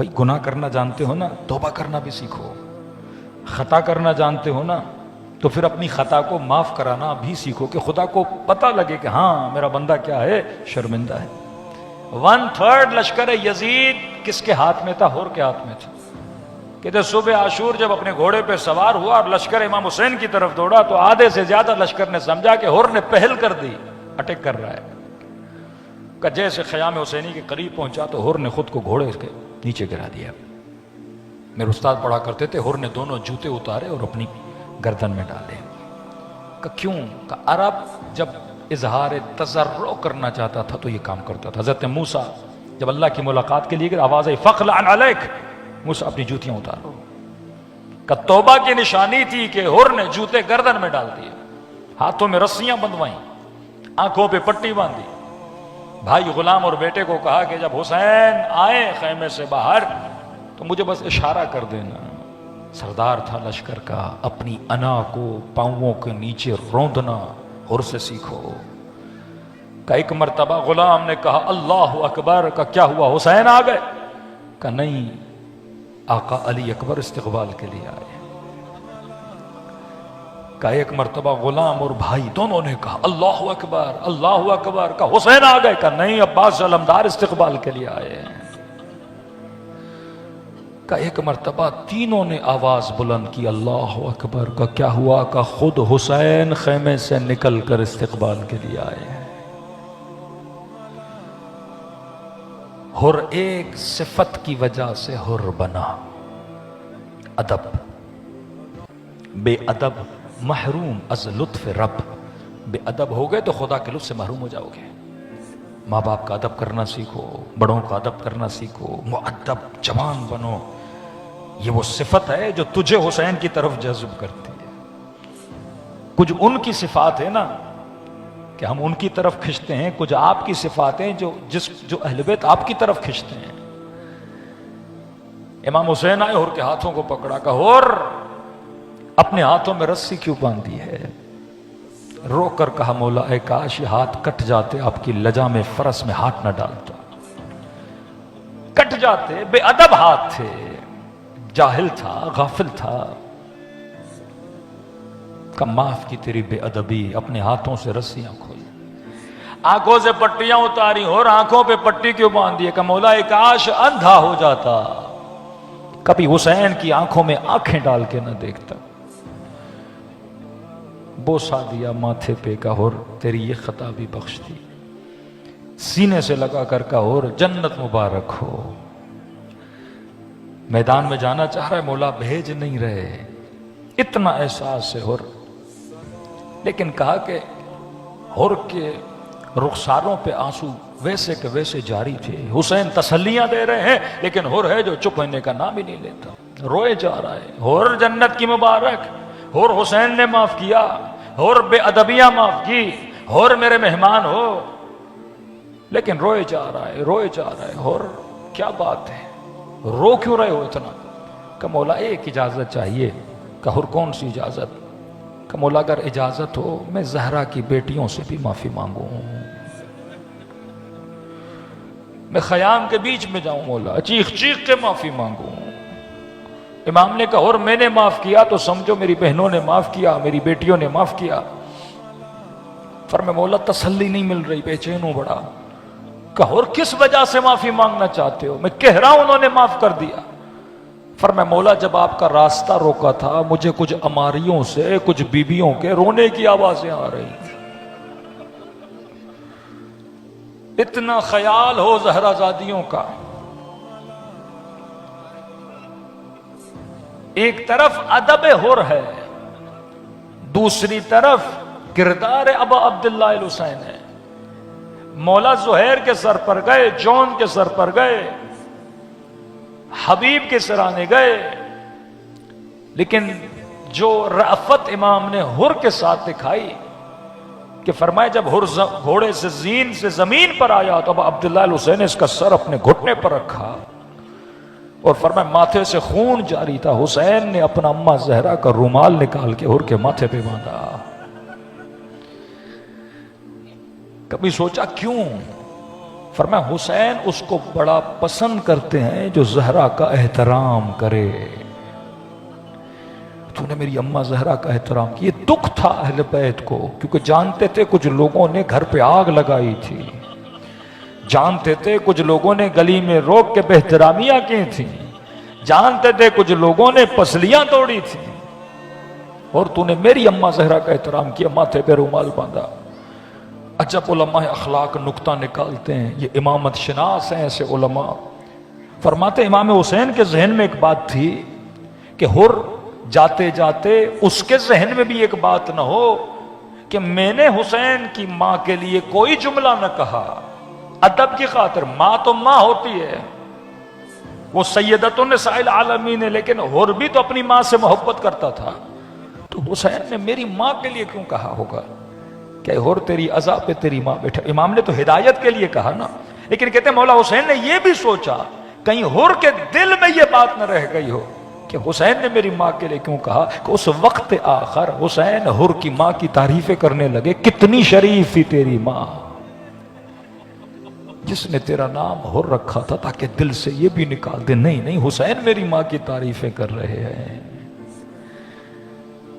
بھائی گناہ کرنا جانتے ہو نا، توبہ کرنا بھی سیکھو. خطا کرنا جانتے ہو نا تو پھر اپنی خطا کو معاف کرانا بھی سیکھو کہ خدا کو پتہ لگے کہ ہاں میرا بندہ کیا ہے، شرمندہ ہے. 1/3 لشکر یزید کس کے ہاتھ میں تھا؟ ہور کے ہاتھ میں تھا. کہتے صبح عاشور جب اپنے گھوڑے پہ سوار ہوا اور لشکر امام حسین کی طرف دوڑا تو آدھے سے زیادہ لشکر نے سمجھا کہ ہور نے پہل کر دی، اٹیک کر رہا ہے. کہ جیسے خیام حسینی کے قریب پہنچا تو ہور نے خود کو گھوڑے کے نیچے گرا دیا. میرے استاد پڑھا کرتے تھے ہور نے دونوں جوتے اتارے اور اپنی گردن میں ڈالے. کہ کیوں؟ کہ عرب جب اظہار تضرع کرنا چاہتا تھا تو یہ کام کرتا تھا. حضرت موسیٰ جب اللہ کی ملاقات کے لیے گئے، آواز آئی فخلع علیک، موسیٰ اپنی جوتیاں اتارو. کہ توبہ کی نشانی تھی کہ ہور نے جوتے گردن میں ڈال دیے، ہاتھوں میں رسیاں بندھوائیں، آنکھوں پہ پٹی باندھی. بھائی غلام اور بیٹے کو کہا کہ جب حسین آئے خیمے سے باہر تو مجھے بس اشارہ کر دینا. سردار تھا لشکر کا، اپنی انا کو پاؤں کے نیچے روندنا ہور سے سیکھو. کہ ایک مرتبہ غلام نے کہا اللہ اکبر. کا کیا ہوا، حسین آ گئے؟ کہ نہیں، آقا علی اکبر استقبال کے لیے آئے. کہ ایک مرتبہ غلام اور بھائی دونوں نے کہا اللہ اکبر اللہ اکبر. کہ حسین آ گئے؟ کہ نہیں، عباس علمدار استقبال کے لیے آئے ہیں. کہ ایک مرتبہ تینوں نے آواز بلند کی اللہ اکبر. کا کیا ہوا؟ کہ خود حسین خیمے سے نکل کر استقبال کے لیے آئے ہیں. ہر ایک صفت کی وجہ سے ہر بنا، ادب. بے ادب محروم از لطف رب. بے ادب ہو گئے تو خدا کے لطف سے محروم ہو جاؤ گے. ماں باپ کا ادب کرنا سیکھو، بڑوں کا ادب کرنا سیکھو، مؤدب جوان بنو. یہ وہ صفت ہے جو تجھے حسین کی طرف جذب کرتی ہے. کچھ ان کی صفات ہے نا کہ ہم ان کی طرف کھنچتے ہیں، کچھ آپ کی صفات ہیں جو اہل بیت آپ کی طرف کھنچتے ہیں. امام حسین آئے، ہور کے ہاتھوں کو پکڑا. کہ ہور اپنے ہاتھوں میں رسی کیوں باندھی ہے؟ رو کر کہا مولا اے کاش یہ ہاتھ کٹ جاتے، آپ کی لجا میں فرس میں ہاتھ نہ ڈالتا. کٹ جاتے، بے ادب ہاتھ تھے، جاہل تھا، غافل تھا. کہ معاف کی تیری بے ادبی، اپنے ہاتھوں سے رسیاں کھولی، آنکھوں سے پٹیاں اتاری. اور آنکھوں پہ پٹی کیوں باندھی ہے؟ کہ مولا اے کاش اندھا ہو جاتا، کبھی حسین کی آنکھوں میں آنکھیں ڈال کے نہ دیکھتا. بوسا دیا ماتھے پہ. کہ ہور تیری یہ خطا بھی بخش دی. سینے سے لگا کر کہ ہور جنت مبارک ہو. میدان میں جانا چاہ رہا ہے، مولا بھیج نہیں رہے. اتنا احساس ہے ہور. لیکن کہا کہ ہور کے رخساروں پہ آنسو ویسے کہ ویسے جاری تھے. حسین تسلیاں دے رہے ہیں لیکن ہور ہے جو چپ ہونے کا نام ہی نہیں لیتا، روئے جا رہا ہے. ہور جنت کی مبارک، ہور حسین نے معاف کیا، ہور بے ادبیاں معاف کی، ہور میرے مہمان ہو. لیکن روئے جا رہا ہے، روئے جا رہا ہے. ہور کیا بات ہے، رو کیوں رہے ہو اتنا؟ کہ مولا ایک اجازت چاہیے. کہ ہور کون سی اجازت؟ کہ مولا اگر اجازت ہو میں زہرا کی بیٹیوں سے بھی معافی مانگوں، میں خیام کے بیچ میں جاؤں مولا، چیخ چیخ کے معافی مانگوں. امام نے کہا اور میں نے معاف کیا تو سمجھو میری بہنوں نے معاف کیا، میری بیٹیوں نے معاف کیا. فرمایا مولا تسلی نہیں مل رہی، بے چین ہوں بڑا. کہا اور کس وجہ سے معافی مانگنا چاہتے ہو؟ میں کہہ رہا ہوں انہوں نے معاف کر دیا. فرمایا مولا جب آپ کا راستہ روکا تھا مجھے کچھ اماریوں سے، کچھ بیبیوں کے رونے کی آوازیں آ رہی. اتنا خیال ہو زہرا زادیوں کا. ایک طرف ادب ہور ہے، دوسری طرف کردار ابا عبداللہ الحسین ہے. مولا زہیر کے سر پر گئے، جون کے سر پر گئے، حبیب کے سرانے گئے، لیکن جو رأفت امام نے ہر کے ساتھ دکھائی کہ فرمایا جب ہر گھوڑے سے زین سے زمین پر آیا تو ابا عبداللہ الحسین نے اس کا سر اپنے گھٹنے پر رکھا اور فرمایا ماتھے سے خون جاری تھا. حسین نے اپنا اماں زہرا کا رومال نکال کے ہر کے ماتھے پہ باندھا. کبھی سوچا کیوں؟ فرمایا حسین اس کو بڑا پسند کرتے ہیں جو زہرا کا احترام کرے. تو نے میری اماں زہرا کا احترام کیا. یہ دکھ تھا اہل بیت کو، کیونکہ جانتے تھے کچھ لوگوں نے گھر پہ آگ لگائی تھی، جانتے تھے کچھ لوگوں نے گلی میں روک کے بے احترامیاں کی تھیں، جانتے تھے کچھ لوگوں نے پسلیاں توڑی تھیں، اور تو نے میری اماں زہرا کا احترام کیا، ماتھے پہ رومال باندھا. عجب علماء اخلاق نکتہ نکالتے ہیں، یہ امامت شناس ہیں ایسے علماء. فرماتے امام حسین کے ذہن میں ایک بات تھی کہ ہر جاتے جاتے اس کے ذہن میں بھی ایک بات نہ ہو کہ میں نے حسین کی ماں کے لیے کوئی جملہ نہ کہا. ادب کی خاطر، ماں تو ماں ہوتی ہے، وہ سیدۃ النساء العالمین ہے، لیکن ہر بھی تو اپنی ماں سے محبت کرتا تھا. تو حسین نے میری ماں کے لیے کیوں کہا ہوگا کہ ہر تیری عزا پہ تیری ماں بیٹھا. امام نے تو ہدایت کے لیے کہا نا، لیکن کہتے ہیں مولا حسین نے یہ بھی سوچا کہیں ہر کے دل میں یہ بات نہ رہ گئی ہو کہ حسین نے میری ماں کے لیے کیوں کہا. کہ اس وقت آخر حسین ہر کی ماں کی تعریفیں کرنے لگے، کتنی شریف تھی تیری ماں جس نے تیرا نام ہر رکھا تھا، تاکہ دل سے یہ بھی نکال دے نہیں نہیں حسین میری ماں کی تعریفیں کر رہے ہیں.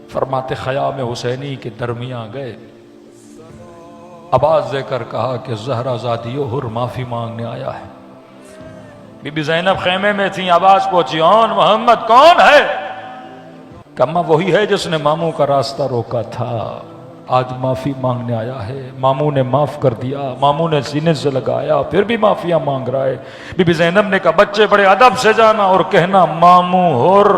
فرماتے خیام حسینی کے درمیان گئے، آواز دے کر کہا کہ زہرا زادیو ہر معافی مانگنے آیا ہے. بی بی زینب خیمے میں تھیں، آواز پہنچی اون محمد کون ہے؟ کما وہی ہے جس نے ماموں کا راستہ روکا تھا، آج معافی مانگنے آیا ہے. ماموں نے معاف کر دیا، ماموں نے سینے سے لگایا، پھر بھی معافیاں مانگ رہا ہے. بی بی زینب نے کہا بچے بڑے ادب سے جانا اور کہنا ماموں ہر.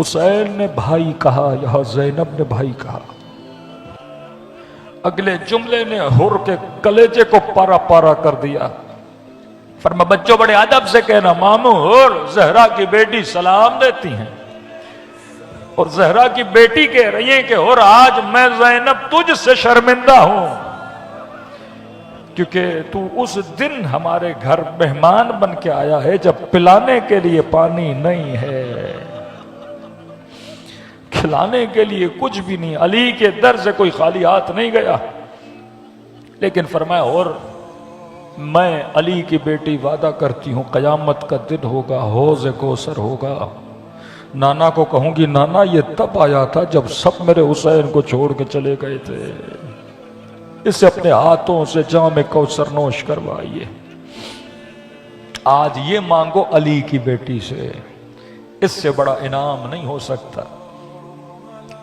حسین نے بھائی کہا، یہاں زینب نے بھائی کہا. اگلے جملے نے ہر کے کلیجے کو پارا پارا کر دیا. فرما بچوں بڑے ادب سے کہنا ماموں ہر. زہرا کی بیٹی سلام دیتی ہیں، اور زہرا کی بیٹی کہہ رہی ہیں کہ ہر آج میں زینب تجھ سے شرمندہ ہوں، کیونکہ تو اس دن ہمارے گھر مہمان بن کے آیا ہے جب پلانے کے لیے پانی نہیں ہے، کھلانے کے لیے کچھ بھی نہیں. علی کے در سے کوئی خالی ہاتھ نہیں گیا. لیکن فرمایا اور میں علی کی بیٹی وعدہ کرتی ہوں قیامت کا دن ہوگا، حوض کوثر ہوگا، نانا کو کہوں گی نانا یہ تب آیا تھا جب سب میرے حسین کو چھوڑ کے چلے گئے تھے، اسے اپنے ہاتھوں سے جام کوثر نوش کروائیے. آج یہ مانگو علی کی بیٹی سے، اس سے بڑا انعام نہیں ہو سکتا.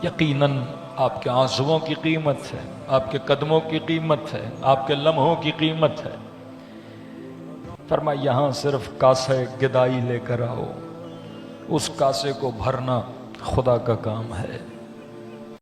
یقیناً آپ کے آنسوؤں کی قیمت ہے، آپ کے قدموں کی قیمت ہے، آپ کے لمحوں کی قیمت ہے. فرمایا یہاں صرف کاسے گدائی لے کر آؤ، اس کاسے کو بھرنا خدا کا کام ہے.